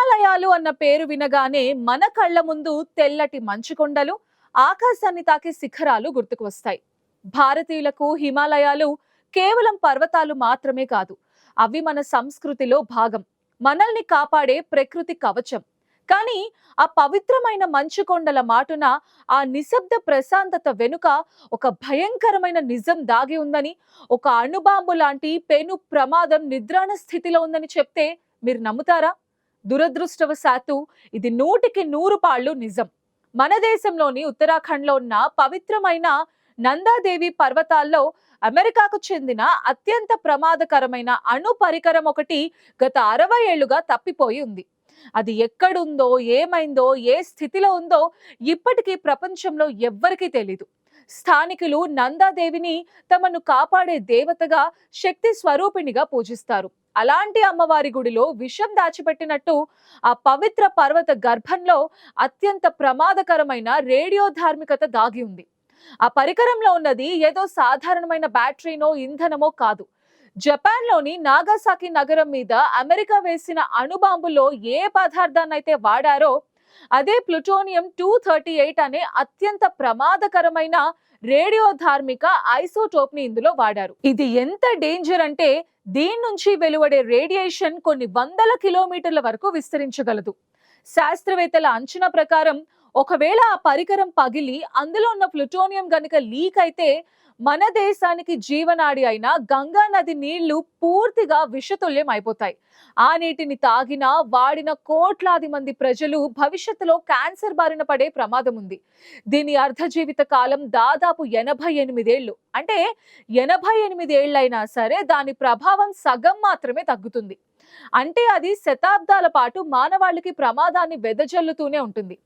హిమాలయాలు అన్న పేరు వినగానే మన కళ్ళ ముందు తెల్లటి మంచు కొండలు, ఆకాశాన్ని తాకే శిఖరాలు గుర్తుకు వస్తాయి. భారతీయులకు హిమాలయాలు కేవలం పర్వతాలు మాత్రమే కాదు, అవి మన సంస్కృతిలో భాగం, మనల్ని కాపాడే ప్రకృతి కవచం. కానీ ఆ పవిత్రమైన మంచు కొండల మాటున, ఆ నిశ్శబ్ద ప్రశాంతత వెనుక ఒక భయంకరమైన నిజం దాగి ఉందని, ఒక అణుబాంబు లాంటి పెను ప్రమాదం నిద్రాణ స్థితిలో ఉందని చెప్తే మీరు నమ్ముతారా? దురదృష్టవశాత్తు ఇది 100కి 100 పాళ్ళు నిజం. మన దేశంలోని ఉత్తరాఖండ్లో ఉన్న పవిత్రమైన నందాదేవి పర్వతాల్లో అమెరికాకు చెందిన అత్యంత ప్రమాదకరమైన అణు పరికరం ఒకటి గత 60 ఏళ్లుగా తప్పిపోయి ఉంది. అది ఎక్కడుందో, ఏమైందో, ఏ స్థితిలో ఉందో ఇప్పటికీ ప్రపంచంలో ఎవ్వరికీ తెలీదు. స్థానికులు నందాదేవిని తమను కాపాడే దేవతగా, శక్తి స్వరూపిణిగా పూజిస్తారు. అలాంటి అమ్మవారి గుడిలో విషం దాచిపెట్టినట్టు ఆ పవిత్ర పర్వత గర్భంలో అత్యంత ప్రమాదకరమైన రేడియో ధార్మికత దాగి ఉంది. ఆ పరికరంలో ఉన్నది ఏదో సాధారణమైన బ్యాటరీనో ఇంధనమో కాదు. జపాన్లోని నాగాసాకి నగరం మీద అమెరికా వేసిన అణుబాంబులో ఏ పదార్థాన్నైతే వాడారో అదే ప్లూటోనియం 238 అనే అత్యంత ప్రమాదకరమైన రేడియో ధార్మిక ఐసోటోప్ ని ఇందులో వాడారు. ఇది ఎంత డేంజర్ అంటే దీని నుంచి వెలువడే రేడియేషన్ కొన్ని వందల కిలోమీటర్ల వరకు విస్తరించగలదు. శాస్త్రవేత్తల అంచనా ప్రకారం ఒకవేళ ఆ పరికరం పగిలి అందులో ఉన్న ప్లూటోనియం గనుక లీక్ అయితే మన దేశానికి జీవనాడి అయిన గంగా నది నీళ్లు పూర్తిగా విషతుల్యం అయిపోతాయి. ఆ నీటిని తాగినా, వాడిన కోట్లాది మంది ప్రజలు భవిష్యత్తులో క్యాన్సర్ బారిన పడే ప్రమాదం ఉంది. దీని అర్ధ జీవిత కాలం దాదాపు 88 ఏళ్లు. అంటే 88 ఏళ్లైనా సరే దాని ప్రభావం సగం మాత్రమే తగ్గుతుంది. అంటే అది శతాబ్దాల పాటు మానవాళికి ప్రమాదాన్ని వెదజల్లుతూనే ఉంటుంది.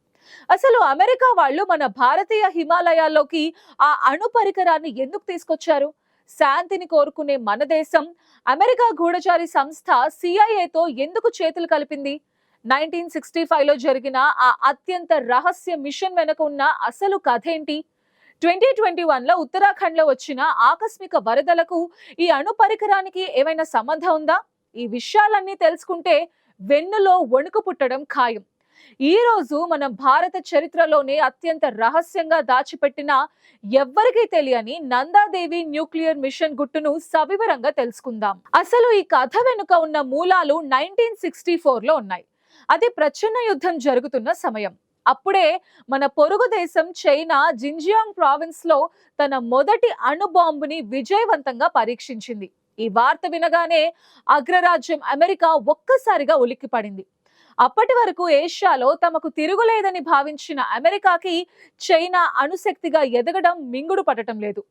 అసలు అమెరికా వాళ్ళు మన భారతీయ హిమాలయాల్లోకి ఆ అణు పరికరాన్ని ఎందుకు తీసుకొచ్చారు? శాంతిని కోరుకునే మన దేశం అమెరికా గూఢచారి సంస్థ సిఐఏతో ఎందుకు చేతులు కలిపింది? 1965లో జరిగిన ఆ అత్యంత రహస్య మిషన్ వెనుక ఉన్న అసలు కథ ఏంటి? 2021లో ఉత్తరాఖండ్లో వచ్చిన ఆకస్మిక వరదలకు ఈ అణు పరికరానికి ఏమైనా సంబంధం ఉందా? ఈ విషయాలన్నీ తెలుసుకుంటే వెన్నులో వణుకు పుట్టడం ఖాయం. ఈ రోజు మన భారత చరిత్రలోనే అత్యంత రహస్యంగా దాచిపెట్టిన, ఎవ్వరికీ తెలియని నందాదేవి న్యూక్లియర్ మిషన్ గుట్టును సవివరంగా తెలుసుకుందాం. అసలు ఈ కథ వెనుక ఉన్న మూలాలు 1964లో ఉన్నాయి. అది ప్రచ్ఛన్న యుద్ధం జరుగుతున్న సమయం. అప్పుడే మన పొరుగు దేశం చైనా జింజియాంగ్ ప్రావిన్స్ లో తన మొదటి అణు బాంబుని విజయవంతంగా పరీక్షించింది. ఈ వార్త వినగానే అగ్రరాజ్యం అమెరికా ఒక్కసారిగా ఉలిక్కిపడింది. అప్పటి వరకు ఏషియాలో తమకు తిరుగులేదని భావించిన అమెరికాకి చైనా అణుశక్తిగా ఎదగడం మింగుడు పడటం లేదు.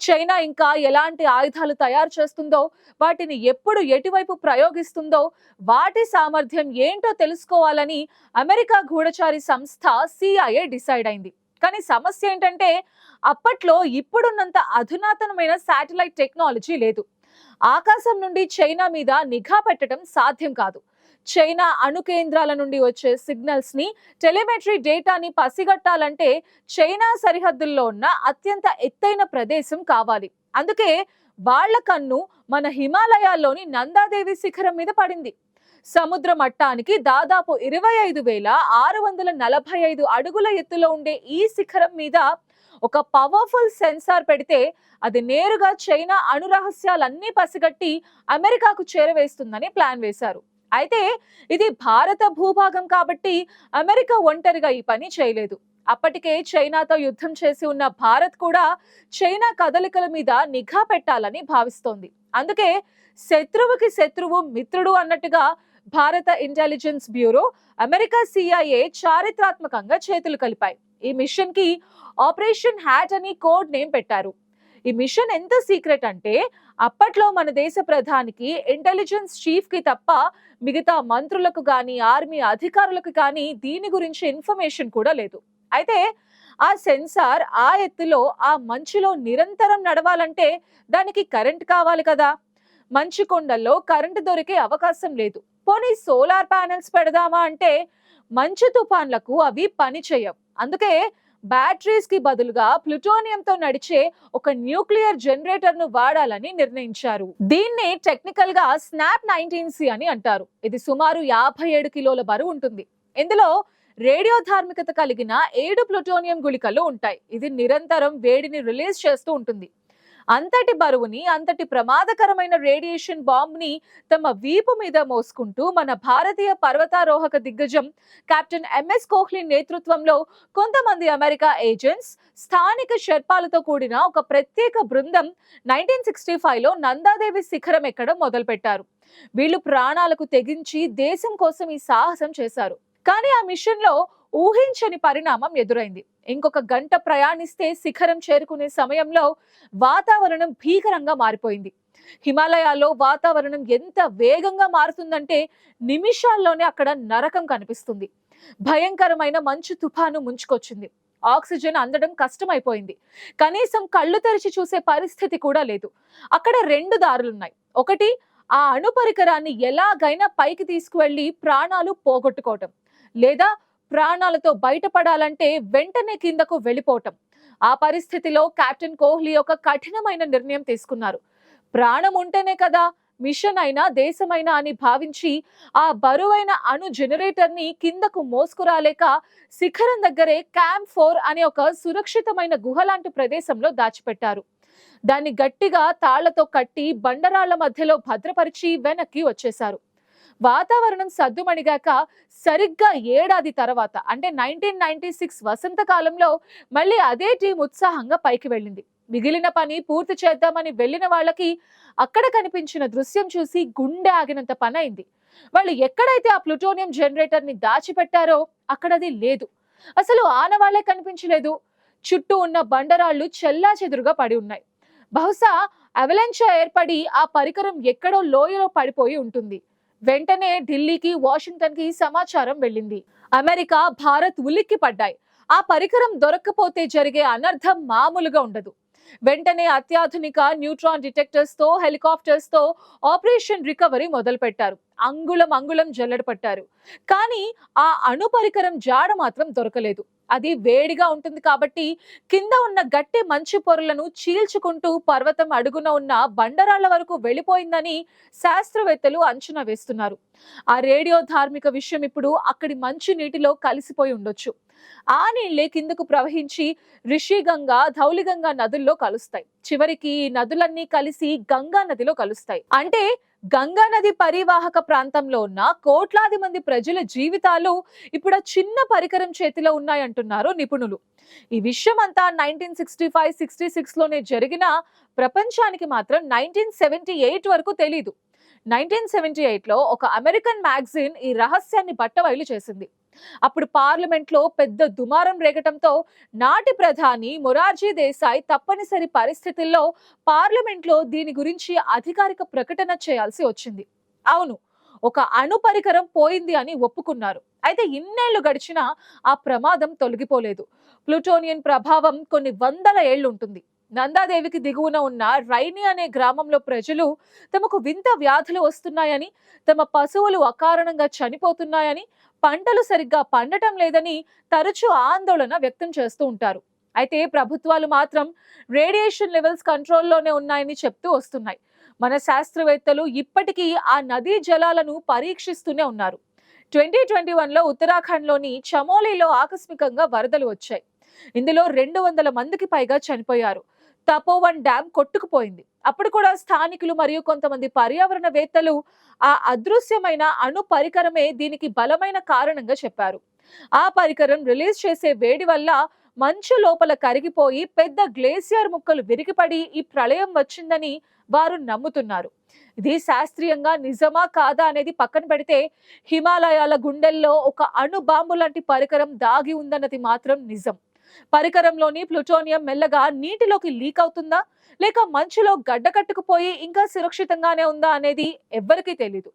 చైనా ఇంకా ఎలాంటి ఆయుధాలు తయారు చేస్తుందో, వాటిని ఎప్పుడు ఎటువైపు ప్రయోగిస్తుందో, వాటి సామర్థ్యం ఏంటో తెలుసుకోవాలని అమెరికా గూఢచారి సంస్థ సిఐఏ డిసైడ్ అయింది. కానీ సమస్య ఏంటంటే అప్పట్లో ఇప్పుడున్నంత అధునాతనమైన శాటిలైట్ టెక్నాలజీ లేదు. ఆకాశం నుండి చైనా మీద నిఘా పెట్టడం సాధ్యం కాదు. చైనా అణు కేంద్రాల నుండి వచ్చే సిగ్నల్స్ ని, టెలిమెట్రీ డేటాని పసిగట్టాలంటే చైనా సరిహద్దుల్లో ఉన్న అత్యంత ఎత్తైన ప్రదేశం కావాలి. అందుకే వాళ్ల కన్ను మన హిమాలయాల్లోని నందాదేవి శిఖరం మీద పడింది. సముద్ర మట్టానికి దాదాపు 25,645 అడుగుల ఎత్తులో ఉండే ఈ శిఖరం మీద ఒక పవర్ఫుల్ సెన్సార్ పెడితే అది నేరుగా చైనా అణు రహస్యాలన్నీ పసిగట్టి అమెరికాకు చేరవేస్తుందని ప్లాన్ వేశారు. అయితే ఇది భారత భూభాగం కాబట్టి అమెరికా ఒంటరిగా ఈ పని చేయలేదు. అప్పటికే చైనాతో యుద్ధం చేసి ఉన్న భారత్ కూడా చైనా కదలికల మీద నిఘా పెట్టాలని భావిస్తోంది. అందుకే శత్రువుకి శత్రువు మిత్రుడు అన్నట్టుగా భారత ఇంటెలిజెన్స్ బ్యూరో, అమెరికా సిఐఏ చారిత్రాత్మకంగా చేతులు కలిపాయి. ఈ మిషన్ కి ఆపరేషన్ హ్యాట్ అని కోడ్ నేమ్ పెట్టారు. ఈ మిషన్ ఎంత సీక్రెట్ అంటే అప్పట్లో మన దేశ ప్రధానికి, ఇంటెలిజెన్స్ చీఫ్ కి తప్ప మిగతా మంత్రులకు గాని, ఆర్మీ అధికారులకు గాని దీని గురించి ఇన్ఫర్మేషన్ కూడా లేదు. అయితే ఆ సెన్సార్ ఆ ఎత్తులో, ఆ మంచులో నిరంతరం నడవాలంటే దానికి కరెంట్ కావాలి కదా. మంచు కొండల్లో కరెంటు దొరికే అవకాశం లేదు. పోనీ సోలార్ ప్యానెల్స్ పెడదామా అంటే మంచు తుఫాన్లకు అవి పని చేయవు. అందుకే బ్యాటరీస్ కి బదులుగా ప్లూటోనియంతో నడిచే ఒక న్యూక్లియర్ జనరేటర్ ను వాడాలని నిర్ణయించారు. దీన్ని టెక్నికల్ గా స్నాప్ 19C అని అంటారు. ఇది సుమారు 57 కిలోల బరువు ఉంటుంది. ఇందులో రేడియో ధార్మికత కలిగిన 7 ప్లూటోనియం గుళికలు ఉంటాయి. ఇది నిరంతరం వేడిని రిలీజ్ చేస్తూ ఉంటుంది. అంతటి బరువుని, అంతటి ప్రమాదకరమైన రేడియేషన్ బాంబ్ ని తమ వీపు మీద మోసుకుంటూ మన భారతీయ పర్వతారోహక దిగ్గజం కెప్టెన్ ఎంఎస్ కోహ్లీ నేతృత్వంలో కొంతమంది అమెరికా ఏజెంట్స్, స్థానిక షెర్పాలతో కూడిన ఒక ప్రత్యేక బృందం 1965లో నందాదేవి శిఖరం ఎక్కడం మొదలుపెట్టారు. వీళ్ళు ప్రాణాలకు తెగించి దేశం కోసం ఈ సాహసం చేశారు. కానీ ఆ మిషన్ లో ఊహించని పరిణామం ఎదురైంది. ఇంకొక గంట ప్రయాణిస్తే శిఖరం చేరుకునే సమయంలో వాతావరణం భీకరంగా మారిపోయింది. హిమాలయాల్లో వాతావరణం ఎంత వేగంగా మారుతుందంటే నిమిషాల్లోనే అక్కడ నరకం కనిపిస్తుంది. భయంకరమైన మంచు తుఫాను ముంచుకొచ్చింది. ఆక్సిజన్ అందడం కష్టమైపోయింది. కనీసం కళ్ళు తెరిచి చూసే పరిస్థితి కూడా లేదు. అక్కడ 2 దారులున్నాయి. ఒకటి, ఆ అణు పరికరాన్ని ఎలాగైనా పైకి తీసుకువెళ్లి ప్రాణాలు పోగొట్టుకోవటం, లేదా ప్రాణాలతో బయటపడాలంటే వెంటనే కిందకు వెళ్ళిపోవటం. ఆ పరిస్థితిలో కెప్టెన్ కోహ్లీ ఒక కఠినమైన నిర్ణయం తీసుకున్నారు. ప్రాణం ఉంటేనే కదా మిషన్ అయినా దేశమైనా అని భావించి ఆ బరువైన అణు జనరేటర్ ని కిందకు మోసుకురాలేక శిఖరం దగ్గరే క్యాంప్ 4 అనే ఒక సురక్షితమైన గుహ లాంటి ప్రదేశంలో దాచిపెట్టారు. దాన్ని గట్టిగా తాళ్లతో కట్టి బండరాళ్ల మధ్యలో భద్రపరిచి వెనక్కి వచ్చేశారు. వాతావరణం సద్దుమణిగాక సరిగ్గా ఏడాది తర్వాత అంటే 1996 వసంతకాలంలో మళ్ళీ అదే టీం ఉత్సాహంగా పైకి వెళ్ళింది. మిగిలిన పని పూర్తి చేద్దామని వెళ్ళిన వాళ్ళకి అక్కడ కనిపించిన దృశ్యం చూసి గుండె ఆగినంత పని అయింది. వాళ్ళు ఎక్కడైతే ఆ ప్లూటోనియం జనరేటర్ ని దాచిపెట్టారో అక్కడది లేదు. అసలు ఆనవాళ్లే కనిపించలేదు. చుట్టూ ఉన్న బండరాళ్లు చెల్లాచెదురుగా పడి ఉన్నాయి. బహుశా అవలాంచ్ ఏర్పడి ఆ పరికరం ఎక్కడో లోయలో పడిపోయి ఉంటుంది. వెంటనే ఢిల్లీకి, వాషింగ్టన్ కి సమాచారం వెళ్ళింది. అమెరికా, భారత్ ఉలిక్కి పడ్డాయి. ఆ పరికరం దొరక్కపోతే జరిగే అనర్థం మామూలుగా ఉండదు. వెంటనే అత్యాధునిక న్యూట్రాన్ డిటెక్టర్స్ తో, హెలికాప్టర్స్ తో ఆపరేషన్ రికవరీ మొదలు పెట్టారు. అంగుళం జల్లెడ పట్టారు. కానీ ఆ అణు పరికరం జాడ మాత్రం దొరకలేదు. అది వేడిగా ఉంటుంది కాబట్టి కింద ఉన్న గట్టి మంచు పొరలను చీల్చుకుంటూ పర్వతం అడుగున ఉన్న బండరాళ్ల వరకు వెళ్ళిపోయిందని శాస్త్రవేత్తలు అంచనా వేస్తున్నారు. ఆ రేడియో ధార్మిక విషయం ఇప్పుడు అక్కడి మంచు నీటిలో కలిసిపోయి ఉండొచ్చు. ఆ నీళ్లే కిందకు ప్రవహించి రిషిగంగా, ధౌలిగంగా నదుల్లో కలుస్తాయి. చివరికి ఈ నదులన్నీ కలిసి గంగా నదిలో కలుస్తాయి. అంటే గంగా నది పరివాహక ప్రాంతంలో ఉన్న కోట్లాది మంది ప్రజల జీవితాలు ఇప్పుడు చిన్న పరికరం చేతిలో ఉన్నాయంటున్నారు నిపుణులు. ఈ విషయం అంతా 1965-66 లోనే జరిగిన ప్రపంచానికి మాత్రం 1978 వరకు తెలీదు. 1978లో ఒక అమెరికన్ మ్యాగజైన్ ఈ రహస్యాన్ని బట్టబయలు చేసింది. అప్పుడు పార్లమెంట్ లో పెద్ద దుమారం రేగటంతో నాటి ప్రధాని మొరార్జీ దేశాయ్ తప్పనిసరి పరిస్థితుల్లో పార్లమెంట్ లో దీని గురించి అధికారిక ప్రకటన చేయాల్సి వచ్చింది. అవును, ఒక అణు పరికరం పోయింది అని ఒప్పుకున్నారు. అయితే ఇన్నేళ్లు గడిచినా ఆ ప్రమాదం తొలగిపోలేదు. ప్లూటోనియం ప్రభావం కొన్ని వందల ఏళ్లు ఉంటుంది. నందాదేవికి దిగువన ఉన్న రైని అనే గ్రామంలో ప్రజలు తమకు వింత వ్యాధులు వస్తున్నాయని, తమ పశువులు అకారణంగా చనిపోతున్నాయని, పంటలు సరిగ్గా పండటం లేదని తరచూ ఆందోళన వ్యక్తం చేస్తూ ఉంటారు. అయితే ప్రభుత్వాలు మాత్రం రేడియేషన్ లెవెల్స్ కంట్రోల్లోనే ఉన్నాయని చెప్తూ వస్తున్నాయి. మన శాస్త్రవేత్తలు ఇప్పటికీ ఆ నదీ జలాలను పరీక్షిస్తూనే ఉన్నారు. 2021లో ఉత్తరాఖండ్లోని చమోలీలో ఆకస్మికంగా వరదలు వచ్చాయి. ఇందులో 200 మందికి పైగా చనిపోయారు. తపోవన్ డ్యామ్ కొట్టుకుపోయింది. అప్పుడు కూడా స్థానికులు మరియు కొంతమంది పర్యావరణవేత్తలు ఆ అదృశ్యమైన అణు పరికరమే దీనికి బలమైన కారణంగా చెప్పారు. ఆ పరికరం రిలీజ్ చేసే వేడి వల్ల మంచు లోపల కరిగిపోయి పెద్ద గ్లేసియర్ ముక్కలు విరిగిపడి ఈ ప్రళయం వచ్చిందని వారు నమ్ముతున్నారు. ఇది శాస్త్రీయంగా నిజమా కాదా అనేది పక్కన పెడితే హిమాలయాల గుండెల్లో ఒక అణు బాంబు లాంటి పరికరం దాగి ఉందన్నది మాత్రం నిజం. పరికరంలోని ప్లూటోనియం మెల్లగా నీటిలోకి లీక్ అవుతుందా, లేక మంచులో గడ్డకట్టుకుపోయి ఇంకా సురక్షితంగానే ఉందా అనేది ఎవ్వరికీ తెలీదు.